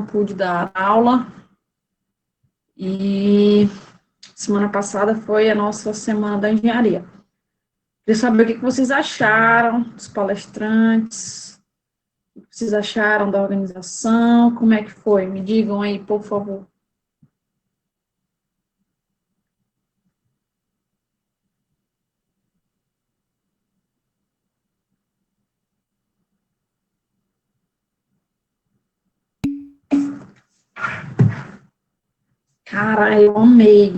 não pude dar aula, e semana passada foi a nossa Semana da Engenharia. Queria saber o que vocês acharam dos palestrantes, o que vocês acharam da organização, como é que foi? Me digam aí, por favor. Cara, eu amei.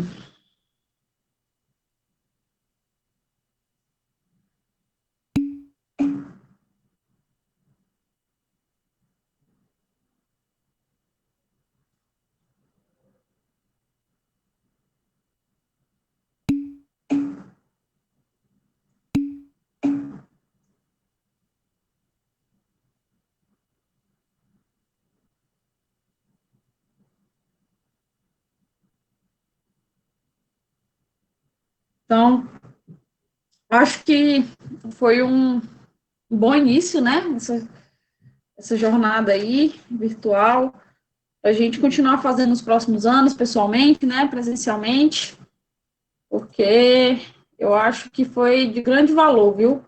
Então, acho que foi um bom início, né? Essa jornada aí, virtual, para a gente continuar fazendo nos próximos anos, pessoalmente, né? Presencialmente, porque eu acho que foi de grande valor, viu?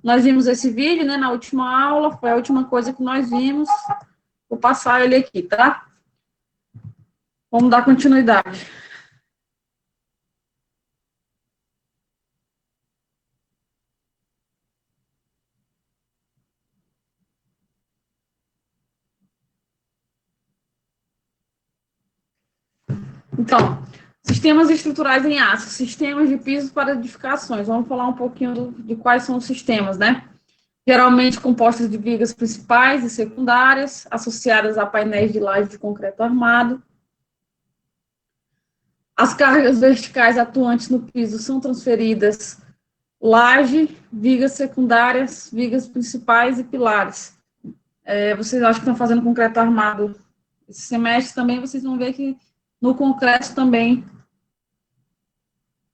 Nós vimos esse vídeo, né, na última aula, foi a última coisa que nós vimos. Vou passar ele aqui, tá? Vamos dar continuidade. Então, sistemas estruturais em aço, sistemas de pisos para edificações. Vamos falar um pouquinho de quais são os sistemas, né? Geralmente compostos de vigas principais e secundárias, associadas a painéis de laje de concreto armado. As cargas verticais atuantes no piso são transferidas laje, vigas secundárias, vigas principais e pilares. Vocês acham que estão fazendo concreto armado esse semestre também, vocês vão ver que no concreto também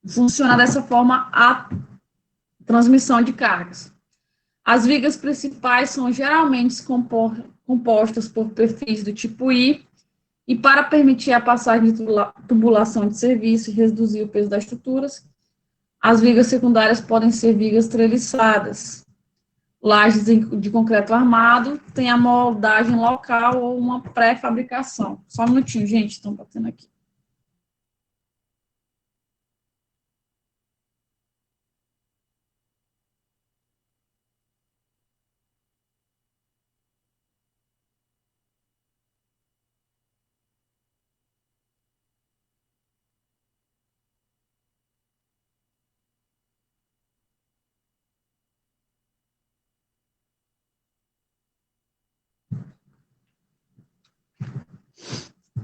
funciona dessa forma a transmissão de cargas. As vigas principais são geralmente compostas por perfis do tipo I, e para permitir a passagem de tubulação de serviço e reduzir o peso das estruturas, as vigas secundárias podem ser vigas treliçadas. Lajes de concreto armado tem a moldagem local ou uma pré-fabricação. Só um minutinho, gente, estão batendo aqui.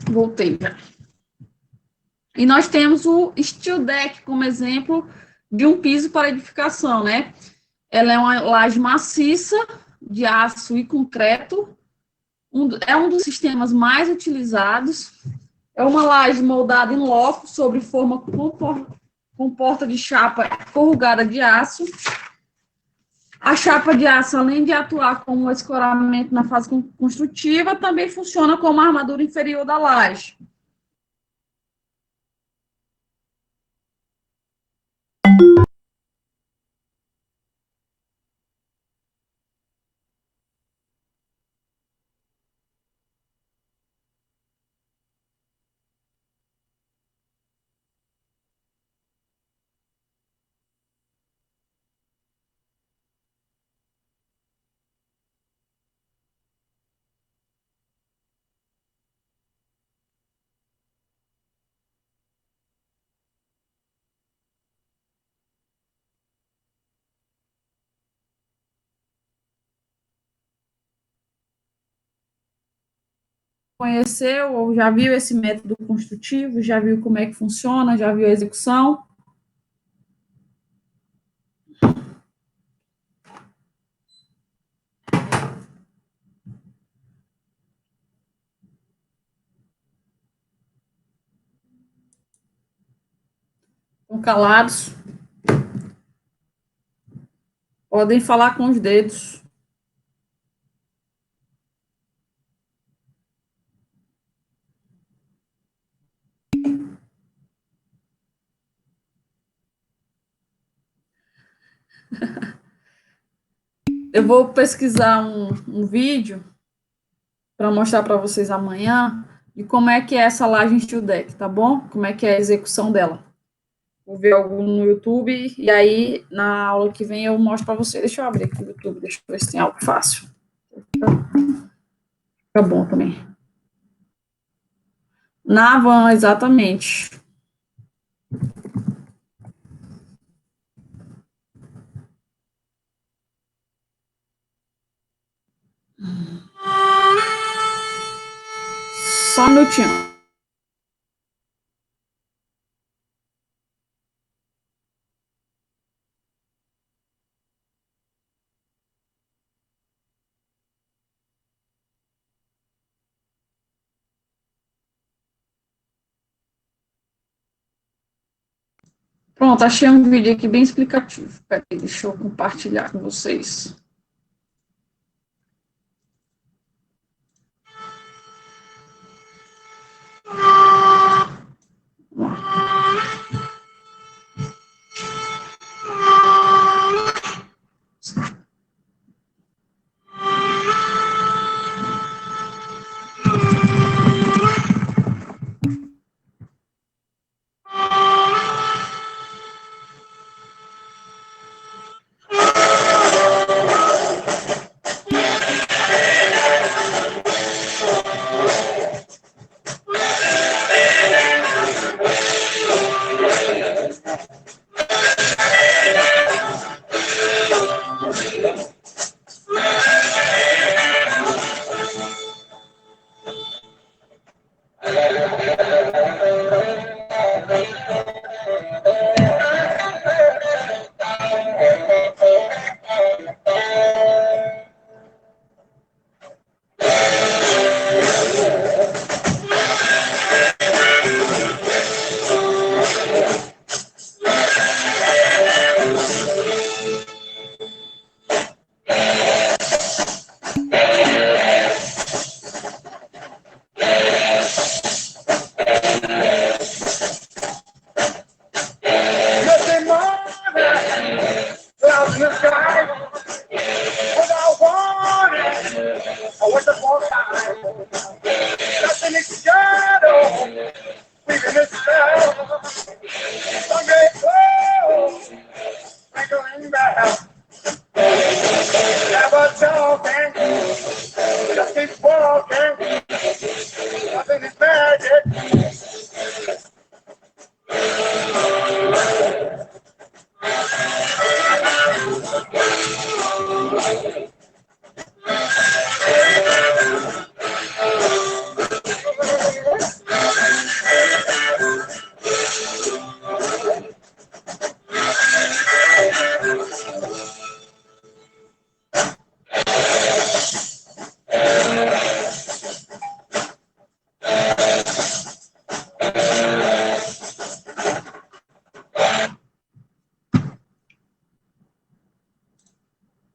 Voltei já. E nós temos o steel deck como exemplo de um piso para edificação, né? Ela é uma laje maciça de aço e concreto, é um dos sistemas mais utilizados. É uma laje moldada em loco sobre forma com porta de chapa corrugada de aço. A chapa de aço, além de atuar como escoramento na fase construtiva, também funciona como a armadura inferior da laje. Conheceu ou já viu esse método construtivo? Já viu como é que funciona? Já viu a execução? Estão calados? Podem falar com os dedos. Eu vou pesquisar um vídeo para mostrar para vocês amanhã de como é que é essa laje em steel deck, tá bom? Como é que é a execução dela. Vou ver algum no YouTube e aí na aula que vem eu mostro para vocês. Deixa eu abrir aqui o YouTube, deixa eu ver se tem algo fácil. Fica bom também. Na van, exatamente. Só um minutinho. Pronto, achei um vídeo aqui bem explicativo. Peraí, deixa eu compartilhar com vocês.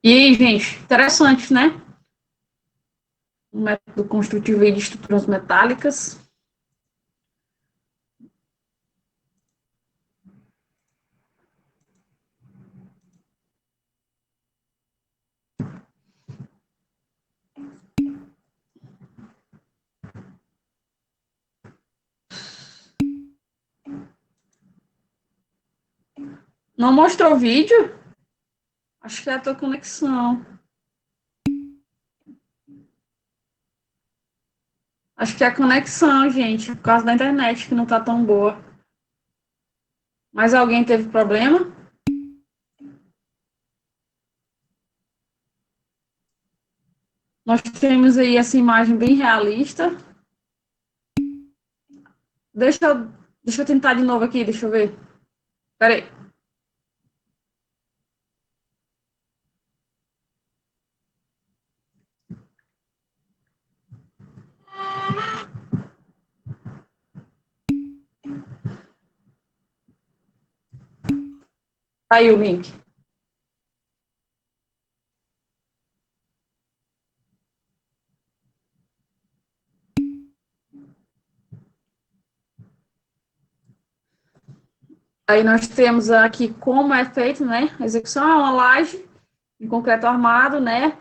E aí, gente, interessante, né? Um método construtivo aí de estruturas metálicas. Não mostrou o vídeo? Acho que é a tua conexão. Acho que é a conexão, gente, por causa da internet, que não tá tão boa. Mas alguém teve problema? Nós temos aí essa imagem bem realista. Deixa eu, deixa eu tentar de novo aqui, deixa eu ver. Peraí. Aí o link. Aí nós temos aqui como é feito, né? A execução é uma laje em concreto armado, né?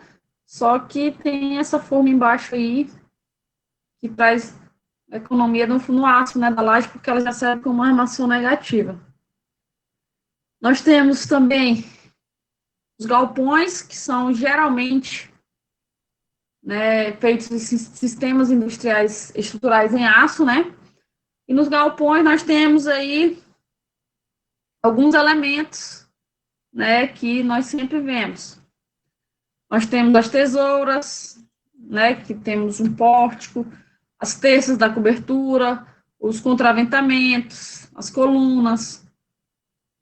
Só que tem essa forma embaixo aí que traz economia no aço, né, da laje, porque ela já serve como uma armação negativa. Nós temos também os galpões, que são geralmente, né, feitos em sistemas industriais estruturais em aço, né? E nos galpões nós temos aí alguns elementos, né, que nós sempre vemos. Nós temos as tesouras, né, que temos um pórtico, as terças da cobertura, os contraventamentos, as colunas,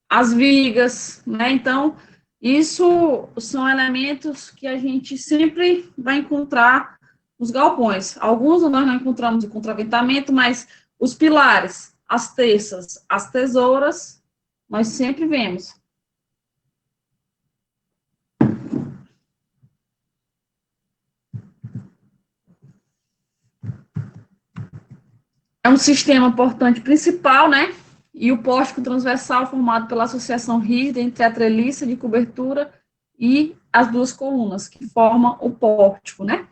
as vigas, né? Então, isso são elementos que a gente sempre vai encontrar nos galpões. Alguns nós não encontramos o contraventamento, mas os pilares, as terças, as tesouras, nós sempre vemos. É um sistema portante principal, né? E o pórtico transversal formado pela associação rígida entre a treliça de cobertura e as duas colunas, que formam o pórtico, né?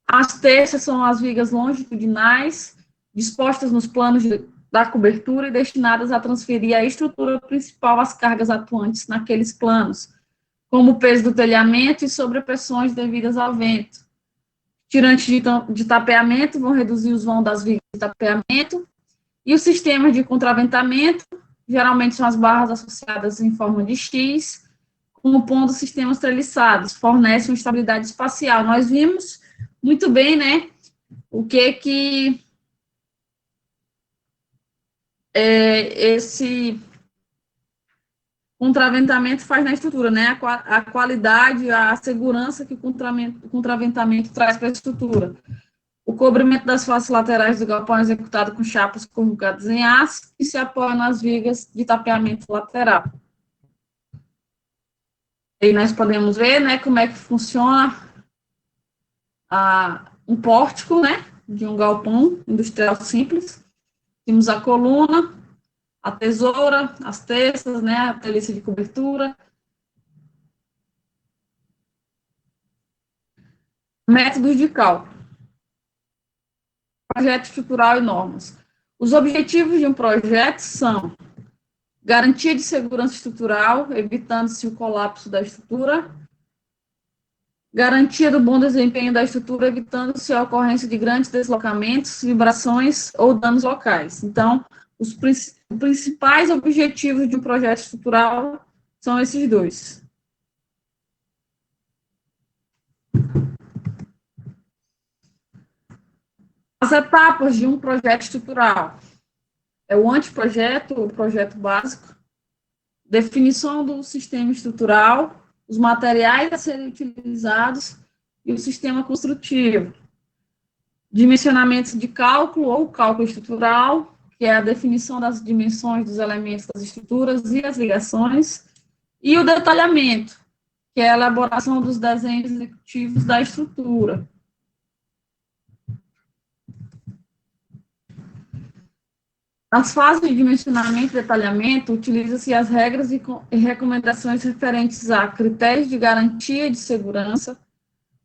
As terças são as vigas longitudinais, dispostas nos planos da cobertura e destinadas a transferir à estrutura principal as cargas atuantes naqueles planos, como o peso do telhamento e sobrepressões devidas ao vento. Tirantes de tapeamento vão reduzir os vãos das vigas de tapeamento, e os sistemas de contraventamento, geralmente são as barras associadas em forma de X, compondo sistemas treliçados, fornecem uma estabilidade espacial. Nós vimos muito bem, né, o que esse contraventamento faz na estrutura, né, a qualidade, a segurança que o contraventamento traz para a estrutura. O cobrimento das faces laterais do galpão é executado com chapas corrugadas em aço e se apoia nas vigas de tapeamento lateral. E nós podemos ver, né, como é que funciona um pórtico, né, de um galpão industrial simples. Temos a coluna, a tesoura, as terças, né, a treliça de cobertura. Métodos de cálculo. Projeto estrutural e normas. Os objetivos de um projeto são garantia de segurança estrutural, evitando-se o colapso da estrutura, garantia do bom desempenho da estrutura, evitando-se a ocorrência de grandes deslocamentos, vibrações ou danos locais. Então, os principais objetivos de um projeto estrutural são esses dois. As etapas de um projeto estrutural. É o anteprojeto, o projeto básico, definição do sistema estrutural, os materiais a serem utilizados e o sistema construtivo. Dimensionamento de cálculo ou cálculo estrutural, que é a definição das dimensões dos elementos das estruturas e as ligações, e o detalhamento, que é a elaboração dos desenhos executivos da estrutura. Nas fases de dimensionamento e detalhamento, utiliza-se as regras e recomendações referentes a critérios de garantia de segurança,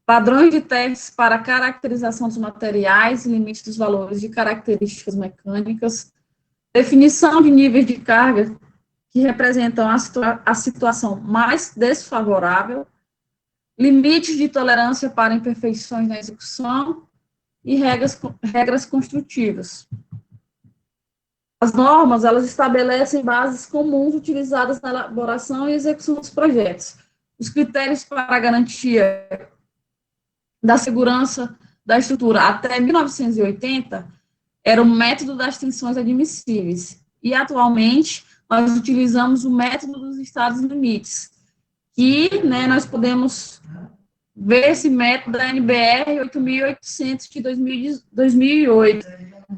padrões de testes para a caracterização dos materiais e limites dos valores de características mecânicas, definição de níveis de carga que representam a situação mais desfavorável, limites de tolerância para imperfeições na execução e regras construtivas. As normas, elas estabelecem bases comuns utilizadas na elaboração e execução dos projetos. Os critérios para a garantia da segurança da estrutura até 1980 era o método das tensões admissíveis. E, atualmente, nós utilizamos o método dos estados limites, que, né, nós podemos ver esse método da NBR 8.800 de 2008.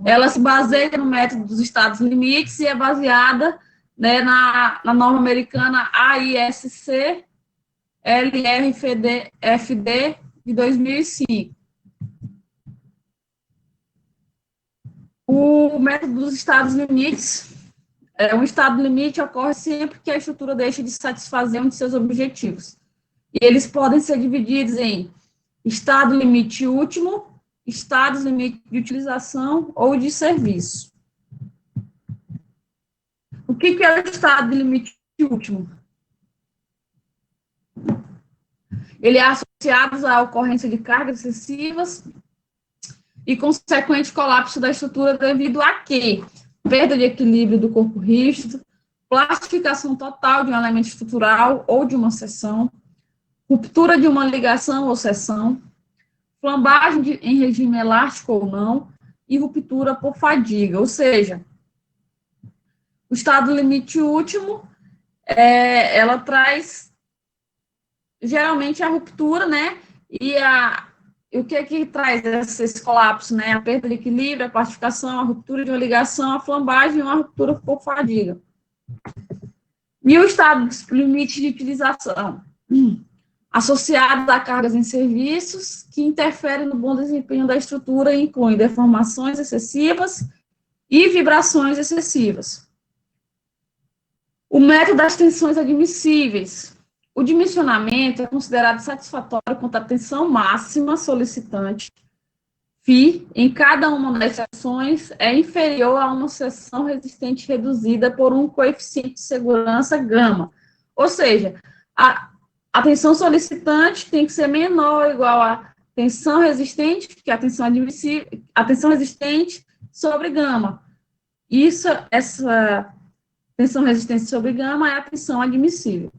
Ela se baseia no método dos estados limites e é baseada, né, na norma americana AISC LRFD de 2005. O método dos estados limites Um estado limite ocorre sempre que a estrutura deixa de satisfazer um de seus objetivos. E eles podem ser divididos em estado limite último, estados limite de utilização ou de serviço. O que é o estado de limite último? Ele é associado à ocorrência de cargas excessivas e consequente colapso da estrutura devido a quê? Perda de equilíbrio do corpo rígido, plastificação total de um elemento estrutural ou de uma seção, ruptura de uma ligação ou seção, flambagem em regime elástico ou não, e ruptura por fadiga, ou seja, o estado limite último, ela traz geralmente a ruptura, né, e o que traz esse colapso, né, a perda de equilíbrio, a plastificação, a ruptura de uma ligação, a flambagem e uma ruptura por fadiga. E o estado limite de utilização, associado a cargas em serviços que interferem no bom desempenho da estrutura e incluem deformações excessivas e vibrações excessivas. O método das tensões admissíveis. O dimensionamento é considerado satisfatório quanto à tensão máxima solicitante, φ, em cada uma das seções é inferior a uma seção resistente reduzida por um coeficiente de segurança gama. Ou seja, a tensão solicitante tem que ser menor ou igual a tensão resistente, que é a tensão admissível, a tensão resistente sobre gama. Essa tensão resistente sobre gama é a tensão admissível.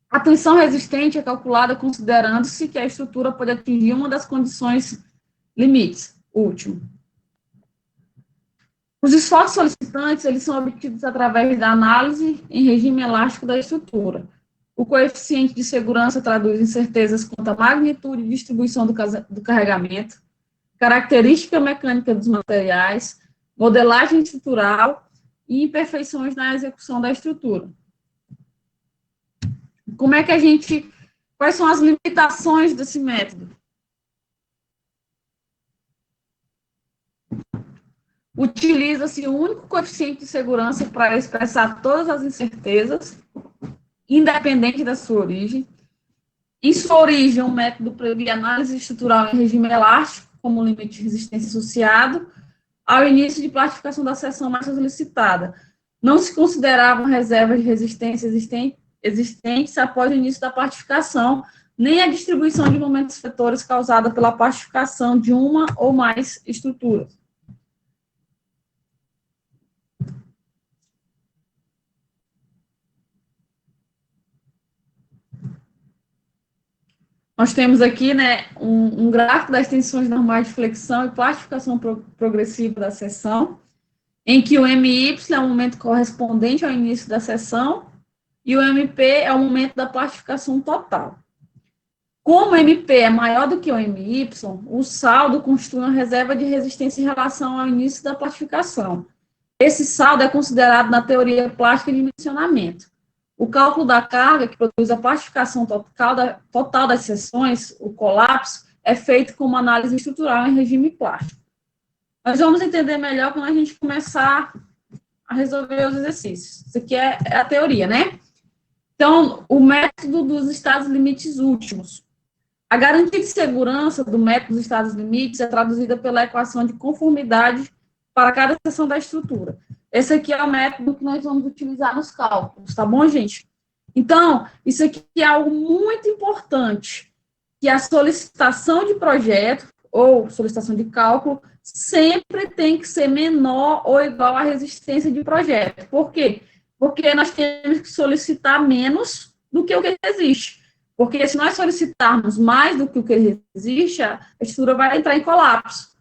A tensão resistente é calculada considerando-se que a estrutura pode atingir uma das condições limites, último. Os esforços solicitantes, eles são obtidos através da análise em regime elástico da estrutura. O coeficiente de segurança traduz incertezas quanto à magnitude e distribuição do carregamento, característica mecânica dos materiais, modelagem estrutural e imperfeições na execução da estrutura. Como é que quais são as limitações desse método? Utiliza-se o único coeficiente de segurança para expressar todas as incertezas, independente da sua origem. Em sua origem, o método previa análise estrutural em regime elástico, como limite de resistência associado, ao início de plastificação da seção mais solicitada. Não se consideravam reservas de resistência existentes após o início da plastificação, nem a distribuição de momentos vetores causada pela plastificação de uma ou mais estruturas. Nós temos aqui, né, um gráfico das tensões normais de flexão e plastificação progressiva da seção, em que o MY é o momento correspondente ao início da seção e o MP é o momento da plastificação total. Como o MP é maior do que o MY, o saldo constitui uma reserva de resistência em relação ao início da plastificação. Esse saldo é considerado na teoria plástica de dimensionamento. O cálculo da carga, que produz a plastificação total das seções, o colapso, é feito com uma análise estrutural em regime plástico. Nós vamos entender melhor quando a gente começar a resolver os exercícios. Isso aqui é a teoria, né? Então, o método dos estados limites últimos. A garantia de segurança do método dos estados limites é traduzida pela equação de conformidade para cada seção da estrutura. Esse aqui é o método que nós vamos utilizar nos cálculos, tá bom, gente? Então, isso aqui é algo muito importante, que a solicitação de projeto ou solicitação de cálculo sempre tem que ser menor ou igual à resistência de projeto. Por quê? Porque nós temos que solicitar menos do que o que existe. Porque se nós solicitarmos mais do que o que existe, a estrutura vai entrar em colapso.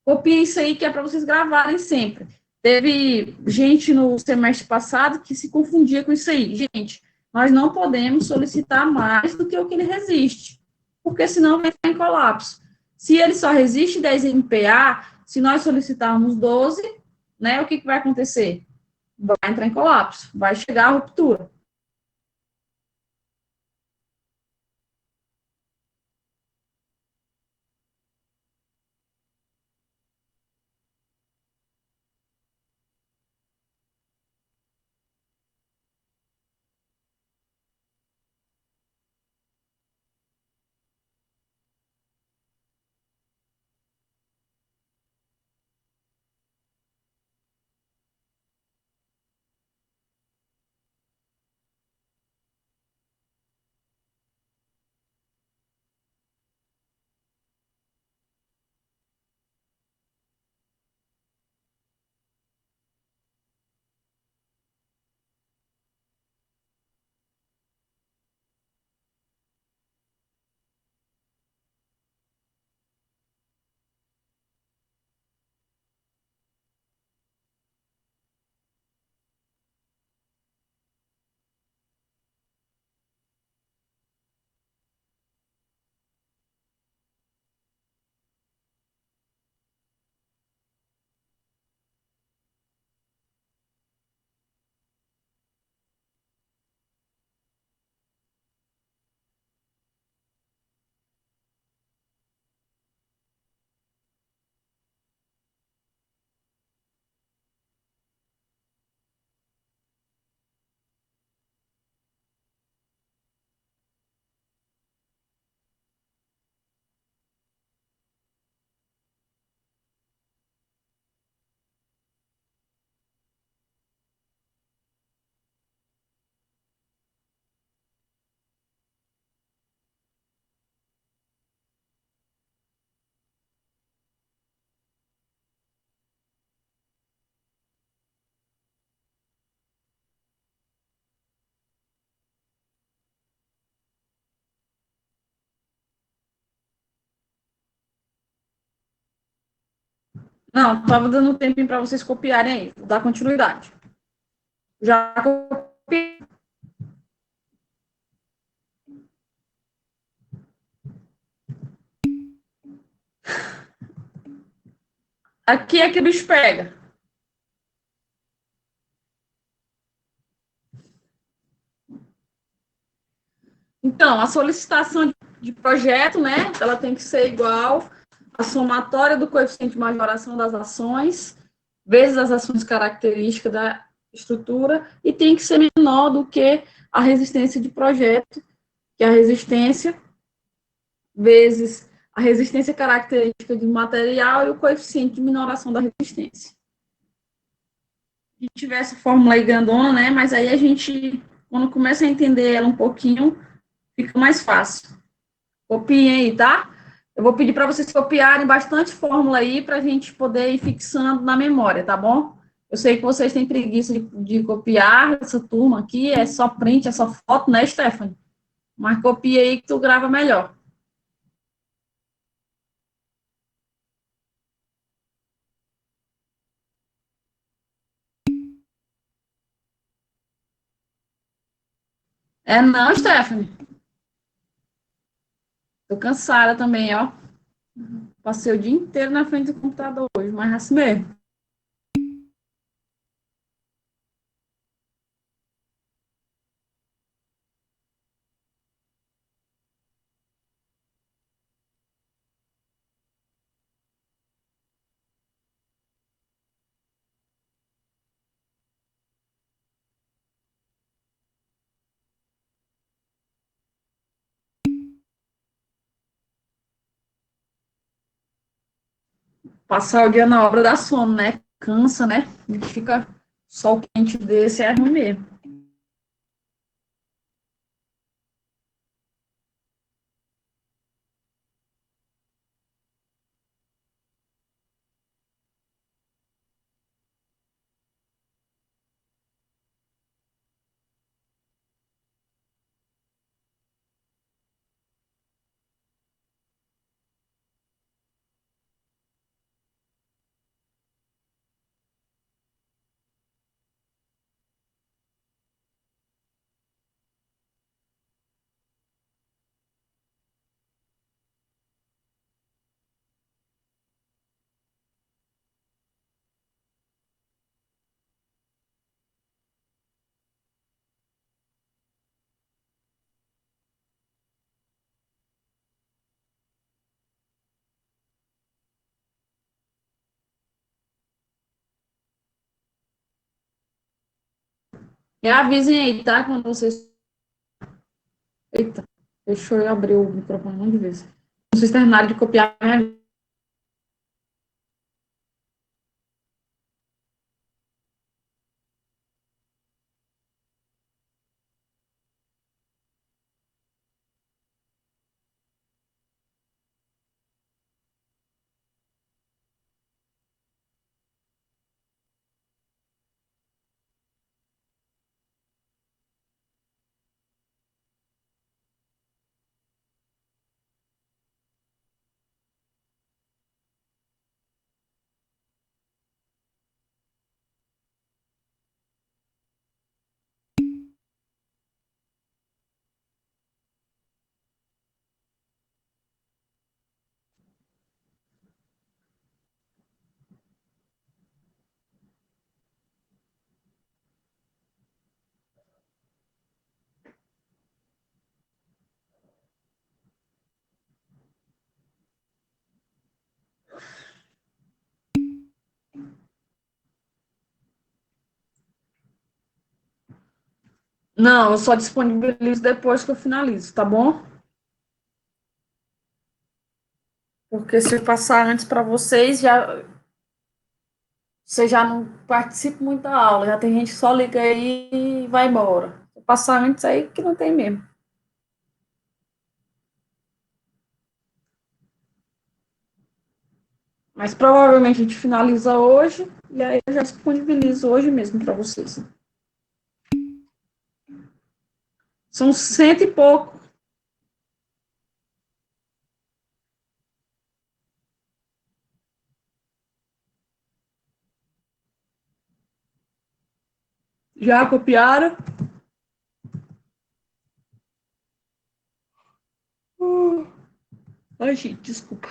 Copiem isso aí que é para vocês gravarem sempre. Teve gente no semestre passado que se confundia com isso aí. Gente, nós não podemos solicitar mais do que o que ele resiste, porque senão vai entrar em colapso. Se ele só resiste 10 MPa, se nós solicitarmos 12, né, o que vai acontecer? Vai entrar em colapso, vai chegar à ruptura. Não, estava dando um tempinho para vocês copiarem aí, vou dar continuidade. Já copiei. Aqui é que o bicho pega. Então, a solicitação de projeto, né, ela tem que ser igual à somatória do coeficiente de majoração das ações, vezes as ações características da estrutura, e tem que ser menor do que a resistência de projeto, que é a resistência vezes a resistência característica de material e o coeficiente de minoração da resistência. A gente tiver essa fórmula aí grandona, né, mas aí a gente, quando começa a entender ela um pouquinho, fica mais fácil. Copiem aí, tá? Eu vou pedir para vocês copiarem bastante fórmula aí para a gente poder ir fixando na memória, tá bom? Eu sei que vocês têm preguiça de copiar, essa turma aqui é só print, é só foto, né, Stephanie? Mas copia aí que tu grava melhor. É não, Stephanie. Tô cansada também, ó. Passei o dia inteiro na frente do computador hoje, mas é assim mesmo. Passar o dia na obra dá sono, né? Cansa, né? A gente fica sol quente desse, é ruim mesmo. E avisem aí, tá? Quando vocês. Eita, deixa eu abrir o microfone um monte de vezes. Quando vocês terminarem de copiar, não, eu só disponibilizo depois que eu finalizo, tá bom? Porque se eu passar antes para vocês, já você já não participa muito da aula, já tem gente que só liga aí e vai embora. Se eu passar antes aí que não tem mesmo. Mas provavelmente a gente finaliza hoje e aí eu já disponibilizo hoje mesmo para vocês. São cento e pouco. Já copiaram? Ai, gente, desculpa.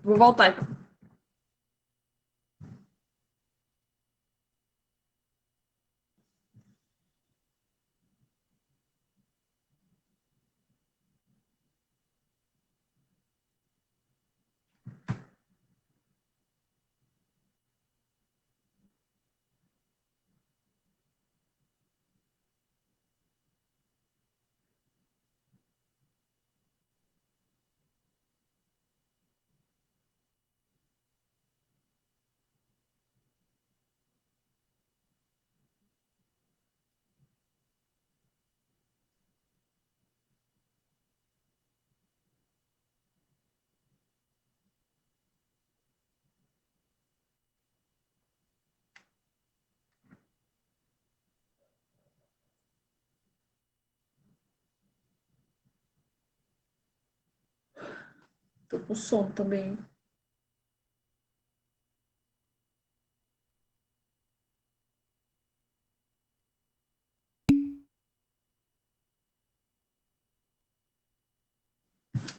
Vou voltar então. Tô com sono também.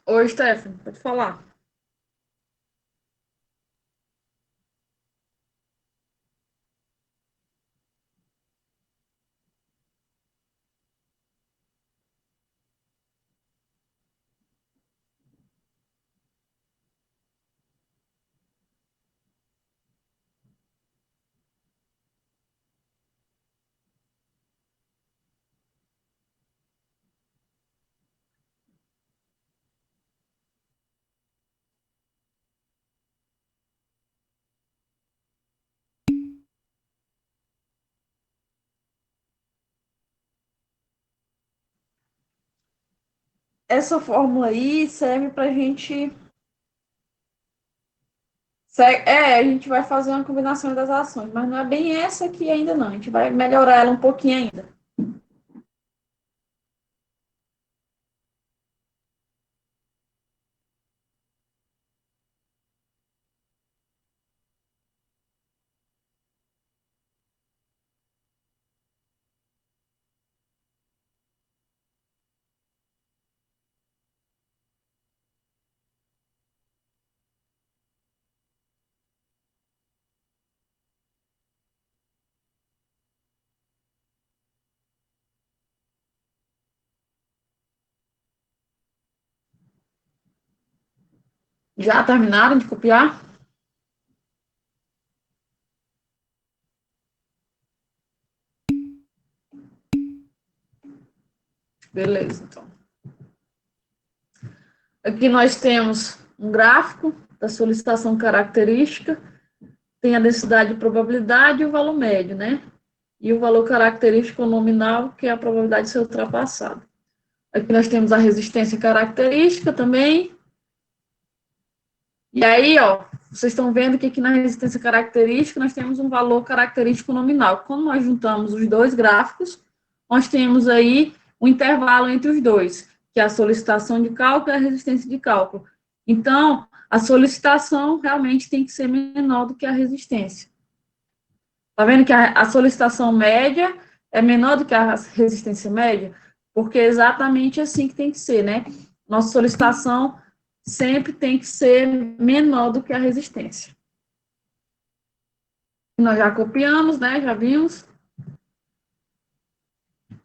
Oi, Stephanie, pode falar. Essa fórmula aí serve para a gente. A gente vai fazer uma combinação das ações, mas não é bem essa aqui ainda não. A gente vai melhorar ela um pouquinho ainda. Já terminaram de copiar? Beleza, então. Aqui nós temos um gráfico da solicitação característica, tem a densidade de probabilidade e o valor médio, né? E o valor característico nominal, que é a probabilidade de ser ultrapassado. Aqui nós temos a resistência característica também. E aí, ó, vocês estão vendo que aqui na resistência característica nós temos um valor característico nominal. Quando nós juntamos os dois gráficos, nós temos aí um intervalo entre os dois, que é a solicitação de cálculo e a resistência de cálculo. Então, a solicitação realmente tem que ser menor do que a resistência. Tá vendo que a solicitação média é menor do que a resistência média? Porque é exatamente assim que tem que ser, né? Nossa solicitação sempre tem que ser menor do que a resistência. Nós já copiamos, né? Já vimos.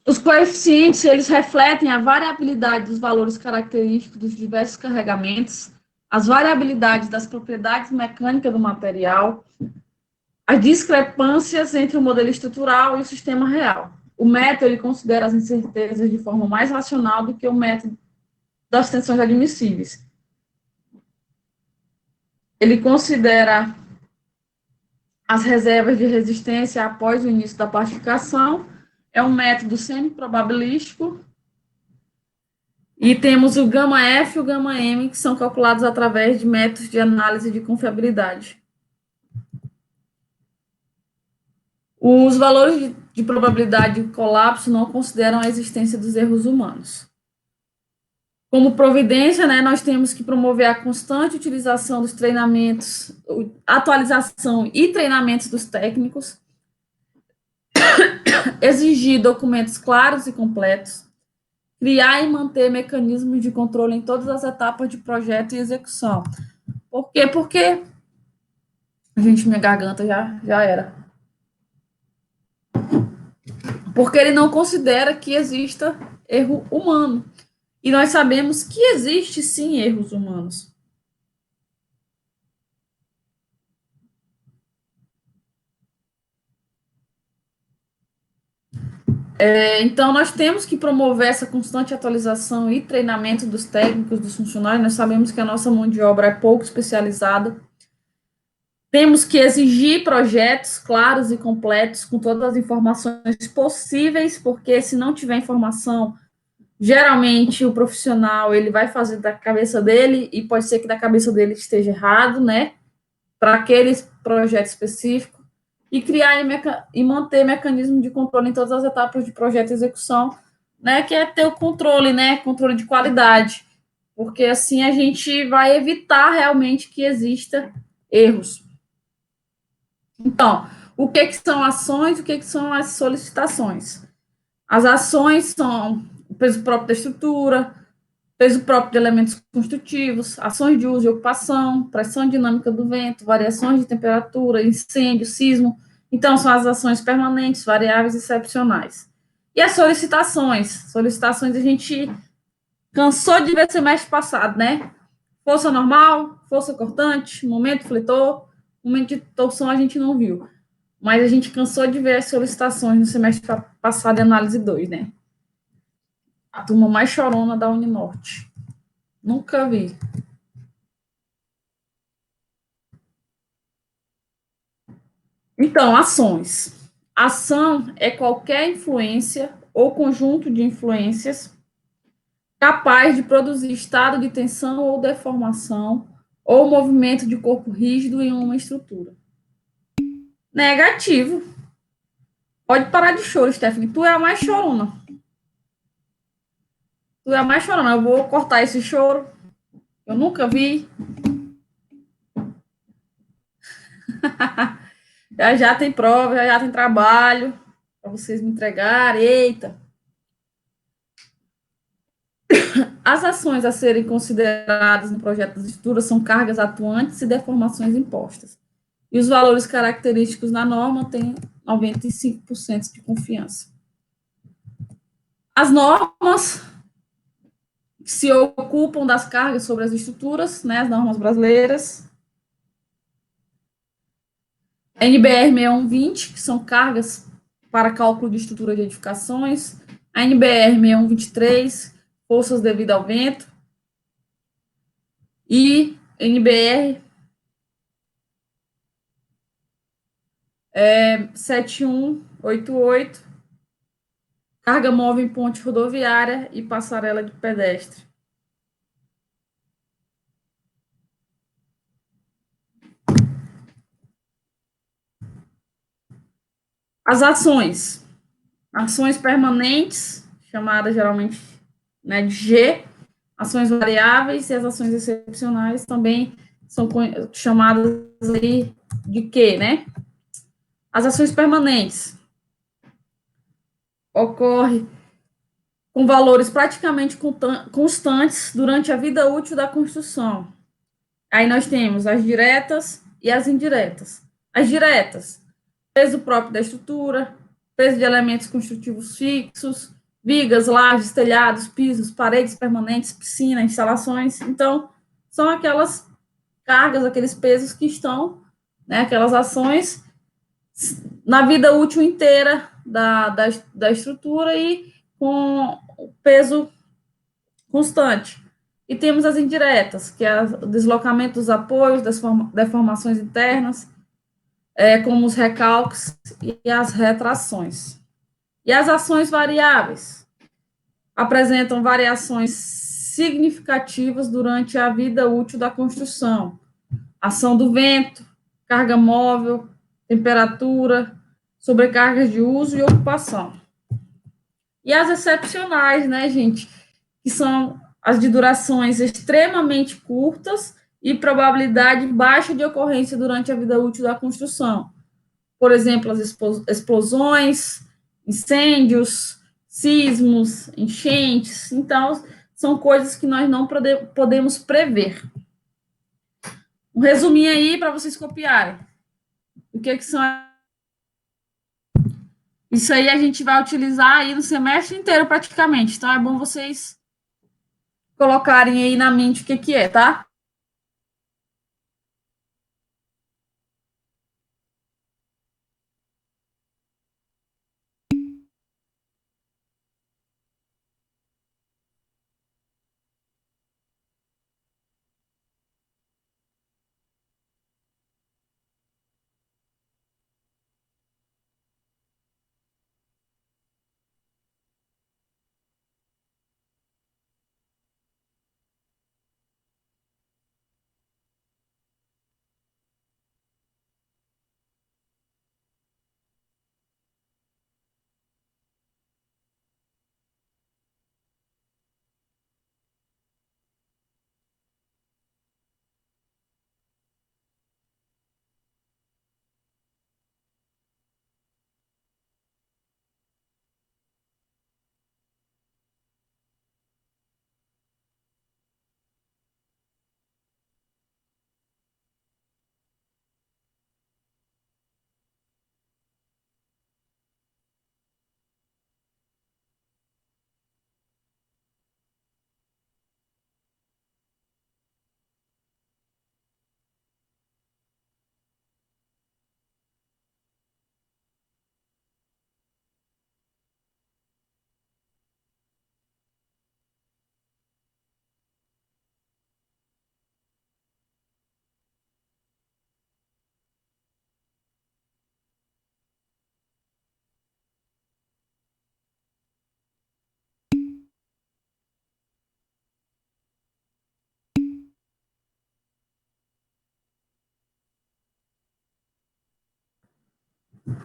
Os coeficientes, eles refletem a variabilidade dos valores característicos dos diversos carregamentos, as variabilidades das propriedades mecânicas do material, as discrepâncias entre o modelo estrutural e o sistema real. O método ele considera as incertezas de forma mais racional do que o método das tensões admissíveis. Ele considera as reservas de resistência após o início da partificação. É um método semi-probabilístico. E temos o gama F e o gama M, que são calculados através de métodos de análise de confiabilidade. Os valores de probabilidade de colapso não consideram a existência dos erros humanos. Como providência, né, nós temos que promover a constante utilização dos treinamentos, atualização e treinamentos dos técnicos, exigir documentos claros e completos, criar e manter mecanismos de controle em todas as etapas de projeto e execução. Por quê? Porque, gente, minha garganta já era. Porque ele não considera que exista erro humano. E nós sabemos que existe sim erros humanos. Então, nós temos que promover essa constante atualização e treinamento dos técnicos, dos funcionários. Nós sabemos que a nossa mão de obra é pouco especializada. Temos que exigir projetos claros e completos, com todas as informações possíveis, porque se não tiver informação, geralmente o profissional ele vai fazer da cabeça dele, e pode ser que da cabeça dele esteja errado, né? Para aquele projeto específico, e criar e manter mecanismo de controle em todas as etapas de projeto e execução, né, que é ter o controle, né, controle de qualidade, porque assim a gente vai evitar realmente que exista erros. Então, o que são ações, o que são as solicitações? As ações são o peso próprio da estrutura, peso próprio de elementos construtivos, ações de uso e ocupação, pressão dinâmica do vento, variações de temperatura, incêndio, sismo. Então, são as ações permanentes, variáveis e excepcionais. E as solicitações? Solicitações a gente cansou de ver semestre passado, né? Força normal, força cortante, momento fletor, momento de torção a gente não viu. Mas a gente cansou de ver as solicitações no semestre passado em análise 2, né? A turma mais chorona da Uninorte. Nunca vi. Então, ações. Ação é qualquer influência ou conjunto de influências capaz de produzir estado de tensão ou deformação ou movimento de corpo rígido em uma estrutura. Negativo. Pode parar de choro, Stephanie. Tu é a mais chorona. Tu é a mais chorona. Eu vou cortar esse choro. Eu nunca vi. Já tem prova, já tem trabalho para vocês me entregarem. Eita. As ações a serem consideradas no projeto das estruturas são cargas atuantes e deformações impostas. E os valores característicos na norma têm 95% de confiança. As normas se ocupam das cargas sobre as estruturas, né, as normas brasileiras. NBR 6120, que são cargas para cálculo de estrutura de edificações. A NBR 6123, forças devido ao vento. E NBR 7188, carga móvel em ponte rodoviária e passarela de pedestre. As ações. Ações permanentes, chamadas geralmente, né, de G, ações variáveis, e as ações excepcionais também são chamadas aí de Q, né? As ações permanentes ocorrem com valores praticamente constantes durante a vida útil da construção. Aí nós temos as diretas e as indiretas. As diretas, peso próprio da estrutura, peso de elementos construtivos fixos, vigas, lajes, telhados, pisos, paredes permanentes, piscina, instalações. Então, são aquelas cargas, aqueles pesos que estão, né, aquelas ações na vida útil inteira da estrutura e com o peso constante. E temos as indiretas, que é o deslocamento dos apoios, das deformações internas, como os recalques e as retrações. E as ações variáveis apresentam variações significativas durante a vida útil da construção. Ação do vento, carga móvel, temperatura, sobrecargas de uso e ocupação. E as excepcionais, né, gente, que são as de durações extremamente curtas e probabilidade baixa de ocorrência durante a vida útil da construção. Por exemplo, as explosões, incêndios, sismos, enchentes. Então, são coisas que nós não podemos prever. Um resuminho aí para vocês copiarem. O que são? Isso aí a gente vai utilizar aí no semestre inteiro praticamente. Então, é bom vocês colocarem aí na mente o que é, tá?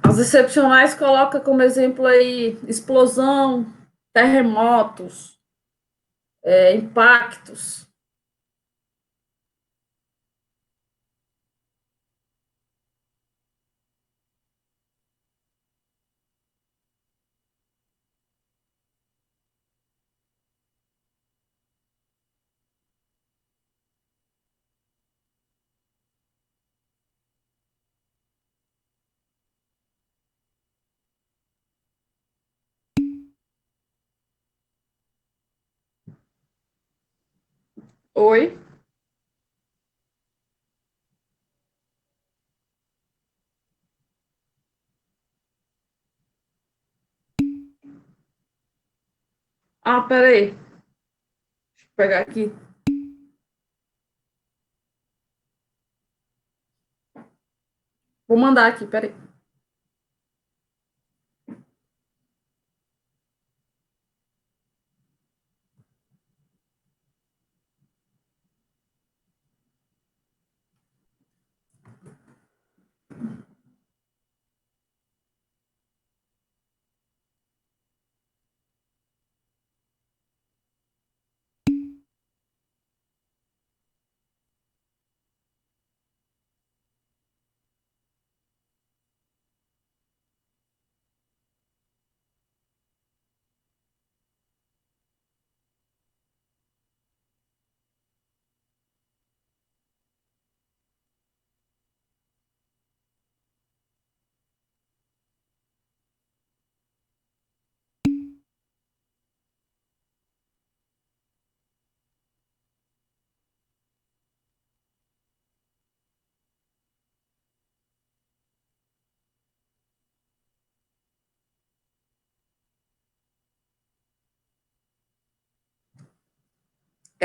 As excepcionais coloca como exemplo aí explosão, terremotos, impactos. Oi? Ah, peraí. Deixa eu pegar aqui. Vou mandar aqui, peraí.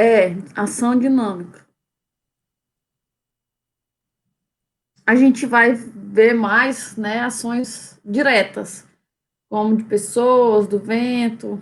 É, ação dinâmica. A gente vai ver mais, né, ações diretas, como de pessoas, do vento.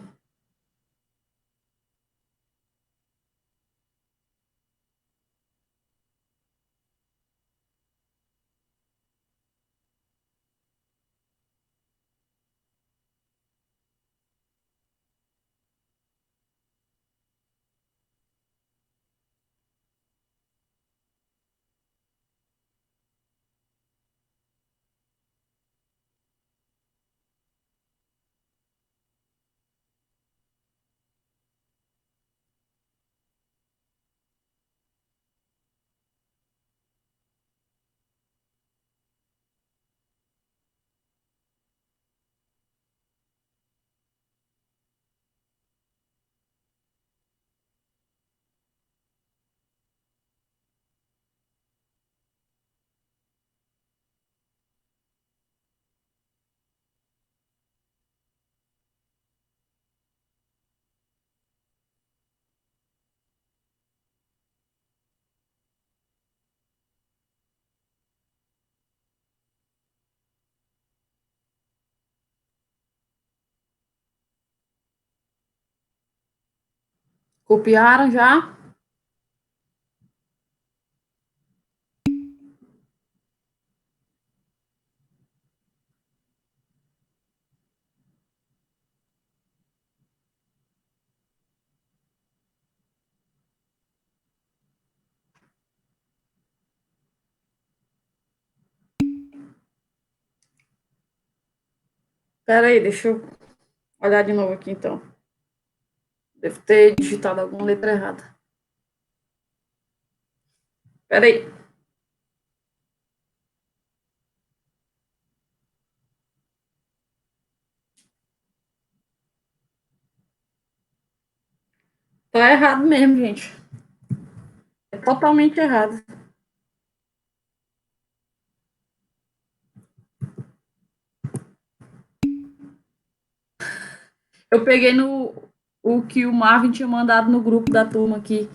Copiaram já? Espera aí, deixa eu olhar de novo aqui, então. Devo ter digitado alguma letra errada. Espera aí. Tá errado mesmo, gente. É totalmente errado. Eu peguei no o que o Marvin tinha mandado no grupo da turma aqui.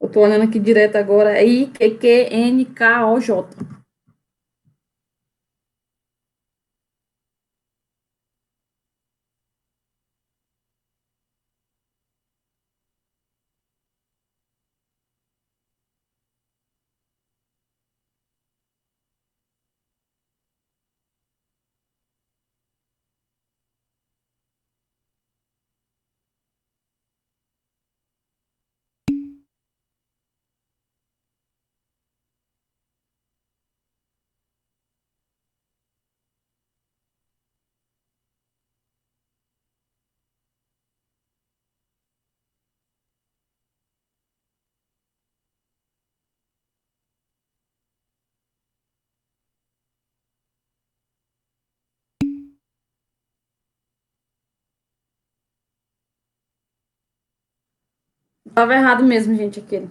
Eu tô olhando aqui direto agora. É IQQNKOJ. Tava errado mesmo, gente, aquele.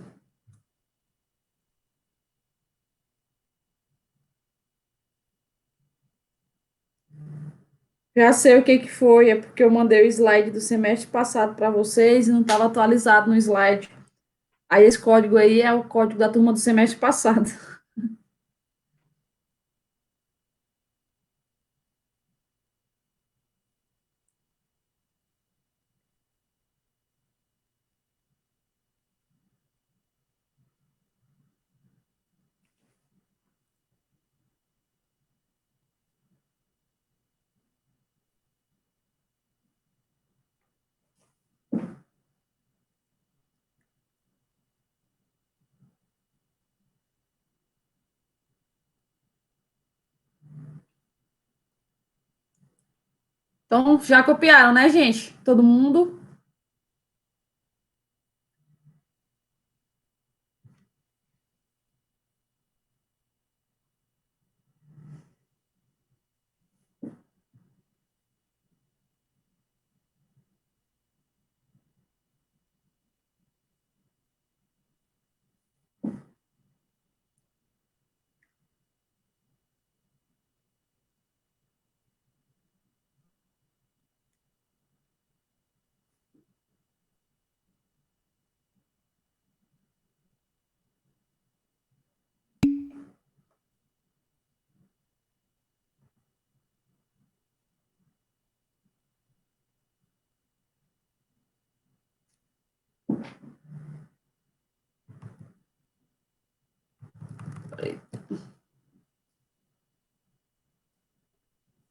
Já sei o que que foi, é porque eu mandei o slide do semestre passado para vocês e não estava atualizado no slide. Aí esse código aí é o código da turma do semestre passado. Então, já copiaram, né, gente? Todo mundo?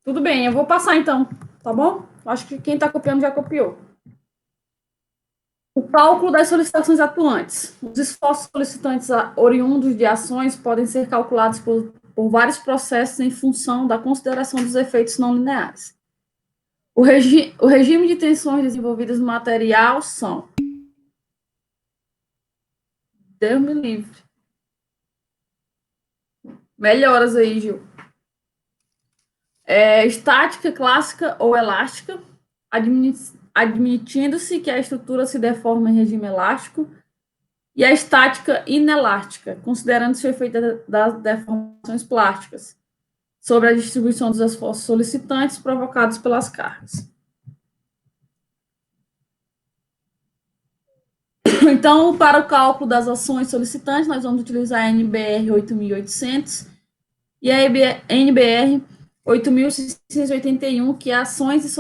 Tudo bem, eu vou passar então, tá bom? Acho que quem está copiando já copiou. O cálculo das solicitações atuantes. Os esforços solicitantes oriundos de ações podem ser calculados por vários processos em função da consideração dos efeitos não lineares. O regime de tensões desenvolvidas no material são. Deus me livre. Melhoras aí, Gil. Estática, clássica ou elástica, admitindo-se que a estrutura se deforma em regime elástico, e a estática inelástica, considerando-se o efeito das deformações plásticas sobre a distribuição dos esforços solicitantes provocados pelas cargas. Então, para o cálculo das ações solicitantes, nós vamos utilizar a NBR 8800 e a NBR 8681, que é ações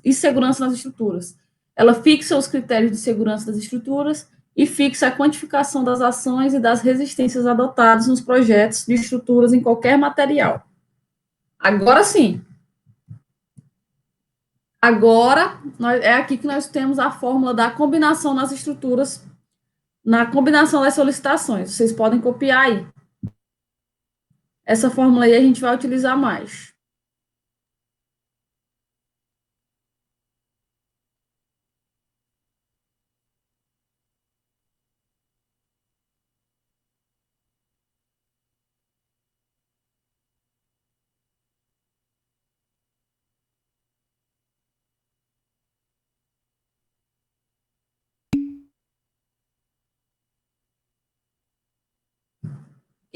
e segurança nas estruturas. Ela fixa os critérios de segurança das estruturas e fixa a quantificação das ações e das resistências adotadas nos projetos de estruturas em qualquer material. Agora sim. Agora, é aqui que nós temos a fórmula da combinação nas estruturas, na combinação das solicitações. Vocês podem copiar aí. Essa fórmula aí a gente vai utilizar mais.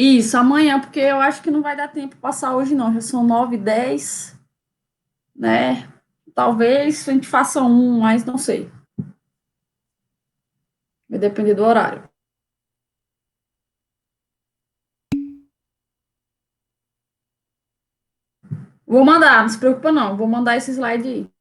Isso, amanhã, porque eu acho que não vai dar tempo de passar hoje, não. Já são 9h10, né? Talvez a gente faça um, mas não sei. Vai depender do horário. Vou mandar, não se preocupa não. Vou mandar esse slide aí.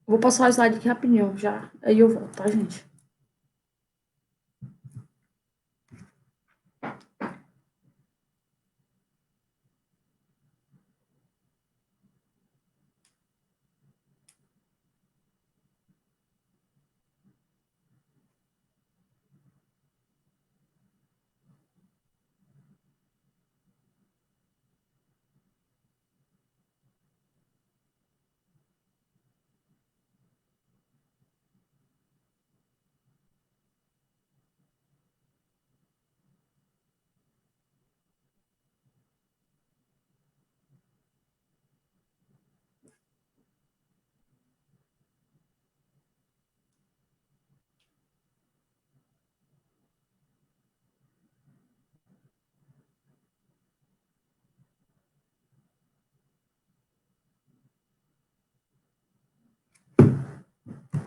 Vou passar o slide aqui rapidinho já. Aí eu volto, tá, gente?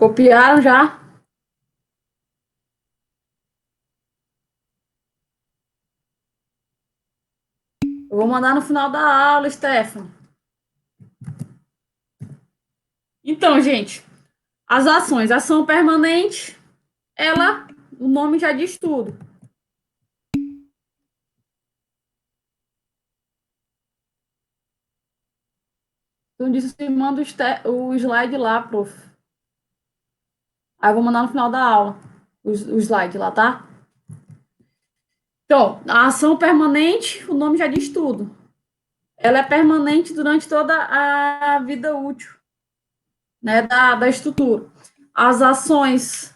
Copiaram já? Eu vou mandar no final da aula, Stefano. Então, gente, as ações, ação permanente, o nome já diz tudo. Então, disse que manda o slide lá, prof. Aí eu vou mandar no final da aula o slide lá, tá? Então, a ação permanente, o nome já diz tudo. Ela é permanente durante toda a vida útil, né, da estrutura. As ações,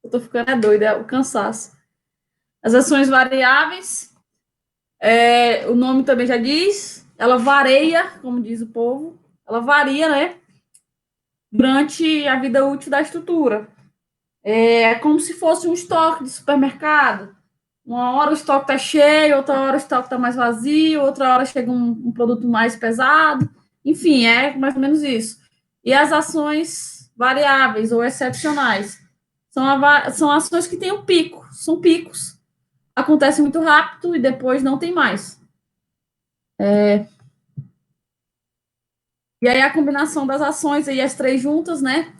eu tô ficando doida, é o cansaço. As ações variáveis, o nome também já diz, ela varia, como diz o povo, ela varia, né, durante a vida útil da estrutura. É como se fosse um estoque de supermercado. Uma hora o estoque está cheio, outra hora o estoque está mais vazio, outra hora chega um produto mais pesado. Enfim, é mais ou menos isso. E as ações variáveis ou excepcionais são ações que têm um pico, são picos. Acontece muito rápido e depois não tem mais. E aí a combinação das ações aí, as três juntas, né?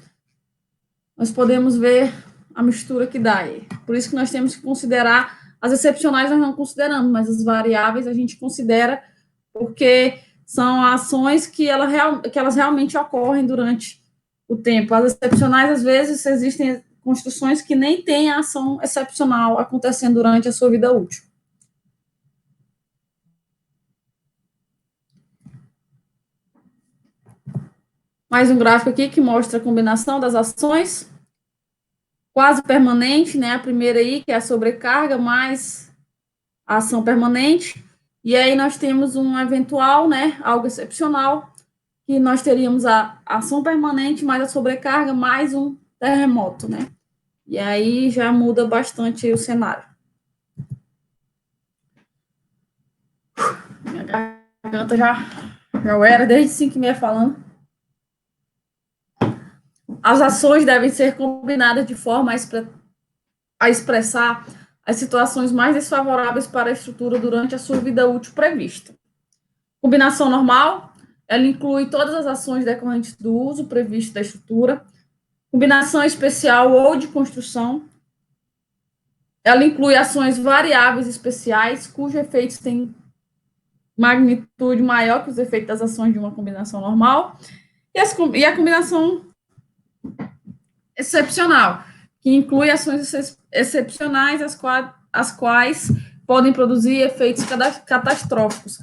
Nós podemos ver a mistura que dá aí. Por isso que nós temos que considerar, as excepcionais nós não consideramos, mas as variáveis a gente considera, porque são ações que elas realmente ocorrem durante o tempo. As excepcionais, às vezes, existem construções que nem têm a ação excepcional acontecendo durante a sua vida útil. Mais um gráfico aqui que mostra a combinação das ações quase permanente, né? A primeira aí, que é a sobrecarga, mais a ação permanente. E aí nós temos um eventual, né? Algo excepcional, que nós teríamos a ação permanente mais a sobrecarga mais um terremoto, né? E aí já muda bastante o cenário. Minha garganta já era desde 5h30 falando. As ações devem ser combinadas de forma a expressar as situações mais desfavoráveis para a estrutura durante a sua vida útil prevista. Combinação normal, ela inclui todas as ações decorrentes do uso previsto da estrutura. Combinação especial ou de construção, ela inclui ações variáveis especiais, cujos efeitos têm magnitude maior que os efeitos das ações de uma combinação normal. E a combinação excepcional, que inclui ações excepcionais, as quais podem produzir efeitos catastróficos.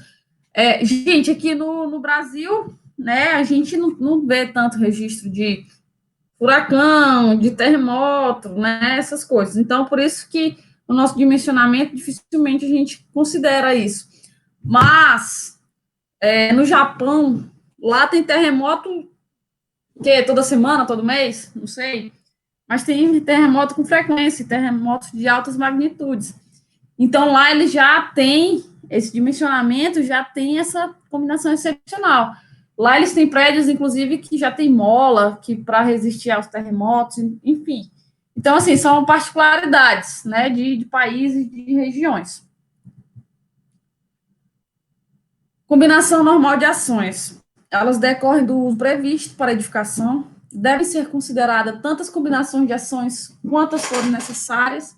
Gente, aqui no Brasil, né, a gente não vê tanto registro de furacão, de terremoto, né, essas coisas. Então, por isso que o nosso dimensionamento, dificilmente a gente considera isso. Mas, no Japão, lá tem terremoto, que toda semana, todo mês, não sei, mas tem terremoto com frequência, terremotos de altas magnitudes. Então, lá eles já têm esse dimensionamento, já tem essa combinação excepcional. Lá eles têm prédios, inclusive, que já tem mola, que para resistir aos terremotos, enfim. Então, assim, são particularidades, né, de países, de regiões. Combinação normal de ações. Elas decorrem do uso previsto para edificação. Devem ser consideradas tantas combinações de ações quantas forem necessárias.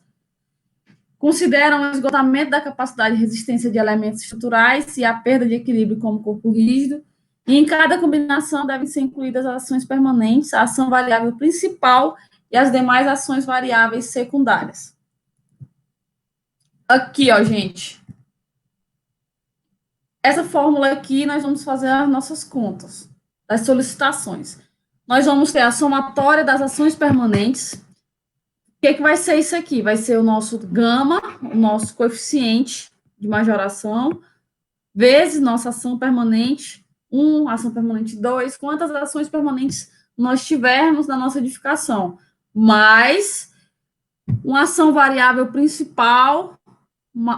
Consideram o esgotamento da capacidade de resistência de elementos estruturais e a perda de equilíbrio como corpo rígido. E em cada combinação devem ser incluídas as ações permanentes, a ação variável principal e as demais ações variáveis secundárias. Aqui, ó, gente. Essa fórmula aqui, nós vamos fazer as nossas contas das solicitações. Nós vamos ter a somatória das ações permanentes. O que vai ser isso aqui? Vai ser o nosso gama, o nosso coeficiente de majoração, vezes nossa ação permanente 1, ação permanente 2, quantas ações permanentes nós tivermos na nossa edificação, mais uma ação variável principal,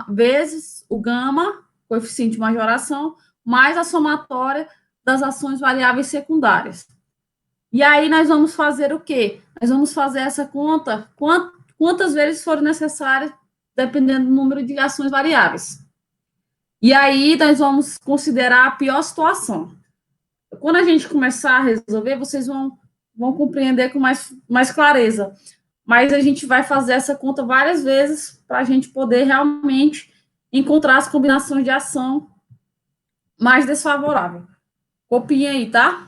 vezes o gama, coeficiente de majoração, mais a somatória das ações variáveis secundárias. E aí nós vamos fazer o quê? Nós vamos fazer essa conta quantas vezes forem necessárias, dependendo do número de ações variáveis. E aí nós vamos considerar a pior situação. Quando a gente começar a resolver, vocês vão compreender com mais clareza. Mas a gente vai fazer essa conta várias vezes para a gente poder realmente encontrar as combinações de ação mais desfavoráveis. Copiem aí, tá?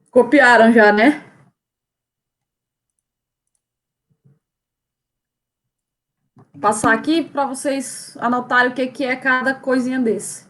Copiaram já, né? Passar aqui para vocês anotarem o que é cada coisinha desse.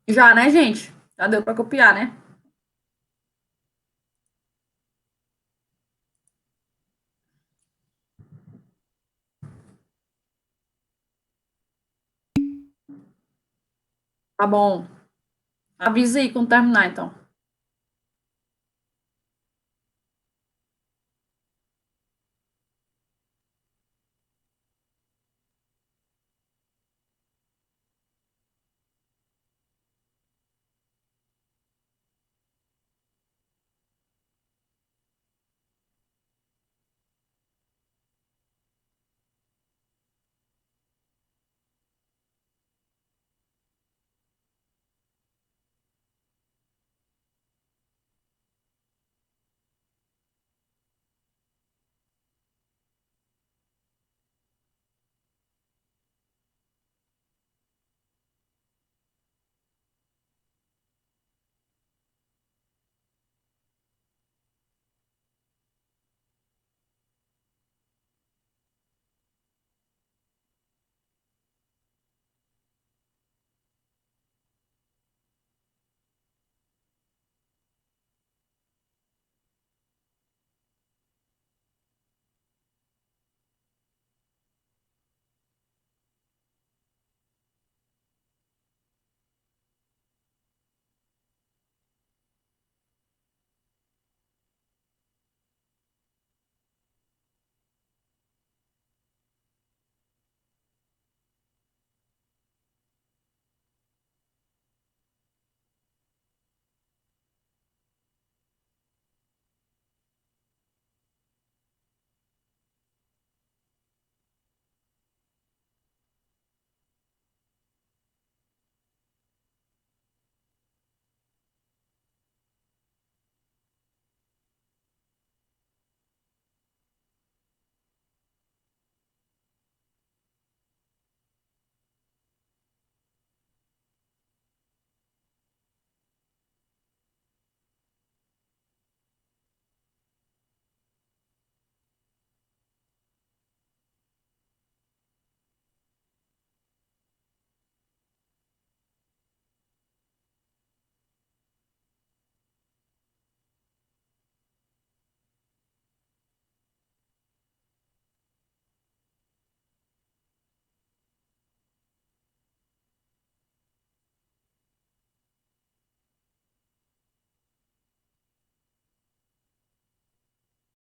Já, né, gente? Já deu para copiar, né? Tá bom. Avisa aí quando terminar, então.